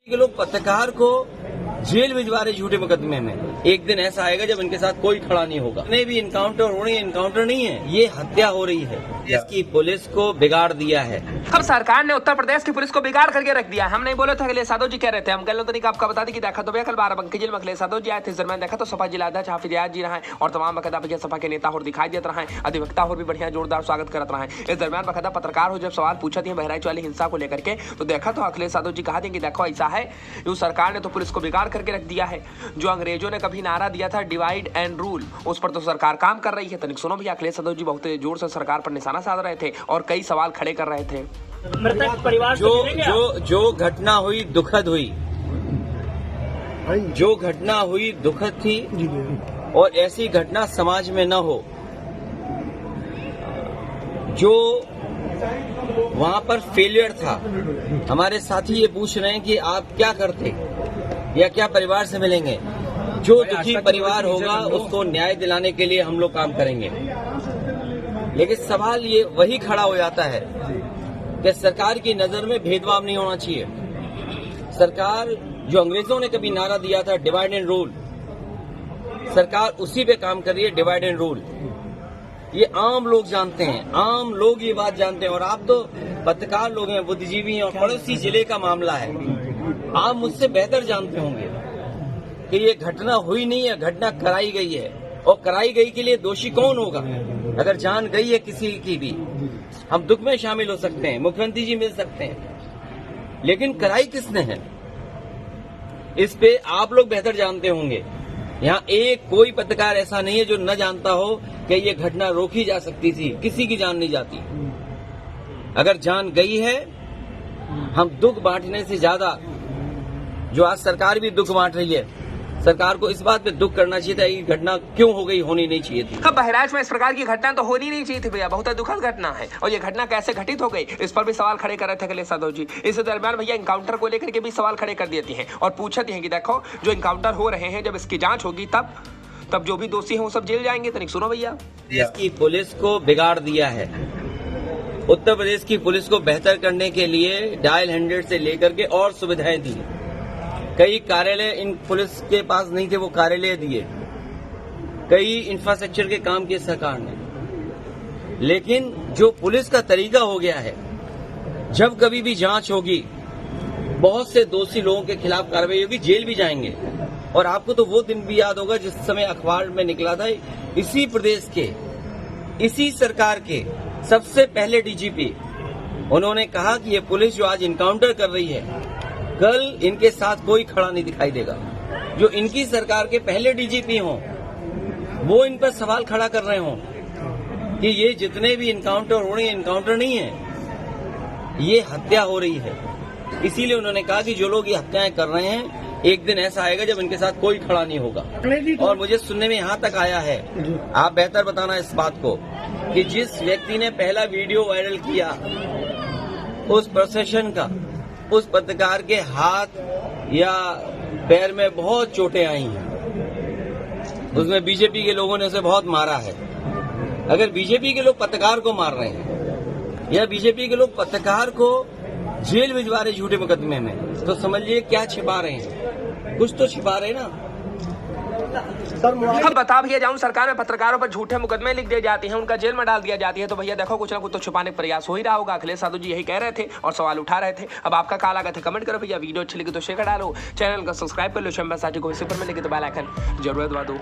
के लोग पत्रकार को जेल भिजवा रहे झूठे मुकदमे में। एक दिन ऐसा आएगा जब इनके साथ कोई खड़ा नहीं होगा। इतने भी इनकाउंटर हो रही है, इनकाउंटर नहीं है, ये हत्या हो रही है। इसकी पुलिस को बिगाड़ दिया है। अब सरकार ने उत्तर प्रदेश की पुलिस को बिगाड़ करके रख दिया। हम नहीं बोले थे अखिलेश यादव जी कह रहे थे, हम कल तरीका आपका बता दी कि देखा तो भैया कल बाराबंकी जेल में अखिलेश यादव जी आए थे। इस दरमियान देखा तो सपा जिलाध्यक्ष हाफिज याद जी रहे और तमाम बकायदा भैया सपा के नेता और दिखाई देते रहे, अधिवक्ता और भी बढ़िया जोरदार स्वागत करते रहे। इस दरमियान बकायदा पत्रकार हो जब सवाल पूछा दिए बहराइच वाली हिंसा को लेकर के, तो देखा तो अखिलेश यादव जी कहा कि देखो ऐसा है, सरकार ने तो पुलिस को बिगाड़ करके रख दिया है। जो अंग्रेजों ने कभी नारा दिया था डिवाइड एंड रूल, उस पर तो सरकार काम कर रही है। तनिक सुनो भैया, अखिलेश यादव जी बहुत जोर से सरकार पर निशाना साध रहे थे और कई सवाल खड़े कर रहे थे। मृतक परिवार जो घटना हुई दुखद हुई, जो घटना हुई दुखद थी और ऐसी घटना समाज में न हो। जो वहां पर फेलियर था, हमारे साथी ये पूछ रहे हैं कि आप क्या करते या क्या परिवार से मिलेंगे। जो दुखी परिवार होगा उसको न्याय दिलाने के लिए हम लोग काम करेंगे। लेकिन सवाल ये वही खड़ा हो जाता है कि सरकार की नजर में भेदभाव नहीं होना चाहिए। सरकार जो अंग्रेजों ने कभी नारा दिया था डिवाइड एंड रूल, सरकार उसी पे काम कर रही है, डिवाइड एंड रूल। ये आम लोग जानते हैं, आम लोग ये बात जानते हैं। और आप तो पत्रकार लोग हैं, बुद्धिजीवी हैं, और पड़ोसी जिले का मामला है, आप मुझसे बेहतर जानते होंगे कि ये घटना हुई नहीं है, घटना कराई गई है। और कराई गई के लिए दोषी कौन होगा? अगर जान गई है किसी की भी, हम दुख में शामिल हो सकते हैं, मुख्यमंत्री जी मिल सकते हैं, लेकिन कराई किसने है इस पे आप लोग बेहतर जानते होंगे। यहाँ एक कोई पत्रकार ऐसा नहीं है जो न जानता हो कि ये घटना रोकी जा सकती थी। किसी की जान नहीं जाती। अगर जान गई है, हम दुख बांटने से ज्यादा, जो आज सरकार भी दुख बांट रही है, सरकार को इस बात पे दुख करना चाहिए था। ये घटना क्यों हो गई, होनी नहीं चाहिए थी। बहराइच में इस प्रकार की घटना तो होनी नहीं चाहिए थी भैया, बहुत दुखद घटना है। और ये घटना कैसे घटित हो गई, इस पर भी सवाल खड़े कर रहे थे अखिलेश यादव जी। इस दरमियान भैया इनकाउंटर को लेकर के भी सवाल खड़े कर देती हैं और पूछती हैं कि देखो जो इनकाउंटर हो रहे हैं, जब इसकी जांच होगी तब जो भी दोषी हैं वो सब जेल जाएंगे। तनिक सुनो भैया, इसकी पुलिस को बिगाड़ दिया है। उत्तर प्रदेश की पुलिस को बेहतर करने के लिए डायल 100 से लेकर के और सुविधाएं दी। कई कार्यालय इन पुलिस के पास नहीं थे, वो कार्यालय दिए। कई इंफ्रास्ट्रक्चर के काम किए सरकार ने। लेकिन जो पुलिस का तरीका हो गया है, जब कभी भी जांच होगी, बहुत से दोषी लोगों के खिलाफ कार्रवाई होगी, जेल भी जाएंगे। और आपको तो वो दिन भी याद होगा जिस समय अखबार में निकला था, इसी प्रदेश के, इसी सरकार के सबसे पहले डीजीपी, उन्होंने कहा कि ये पुलिस जो आज इनकाउंटर कर रही है, कल इनके साथ कोई खड़ा नहीं दिखाई देगा। जो इनकी सरकार के पहले डीजीपी हों, वो इन पर सवाल खड़ा कर रहे हों कि ये जितने भी इनकाउंटर हो रहे हैं, इनकाउंटर नहीं है, ये हत्या हो रही है। इसीलिए उन्होंने कहा कि जो लोग ये हत्याएं कर रहे हैं, एक दिन ऐसा आएगा जब इनके साथ कोई खड़ा नहीं होगा। और मुझे सुनने में यहाँ तक आया है, आप बेहतर बताना इस बात को, कि जिस व्यक्ति ने पहला वीडियो वायरल किया उस प्रोसेशन का, उस पत्रकार के हाथ या पैर में बहुत चोटें आई हैं। उसमें बीजेपी के लोगों ने उसे बहुत मारा है। अगर बीजेपी के लोग पत्रकार को मार रहे हैं या बीजेपी के लोग पत्रकार को जेल भिजवा रहे झूठे मुकदमे में, तो समझिए क्या छिपा रहे हैं, कुछ तो छिपा रहे हैं ना। अब बता भैया, जाऊं सरकार में पत्रकारों पर झूठे मुकदमे लिख दिए जाते हैं, उनका जेल में डाल दिया जाती है, तो भैया देखो कुछ ना कुछ तो छुपाने का प्रयास हो ही रहा होगा। अखिलेश यादव जी यही कह रहे थे और सवाल उठा रहे थे। अब आपका क्या लगा था कमेंट करो भैया। वीडियो अच्छी लगी तो शेयर डालो, चैनल को सब्सक्राइब कर लो, शंबर साथी को इसी पर मिलेगी तो बेल आइकन जरूर दबा दो।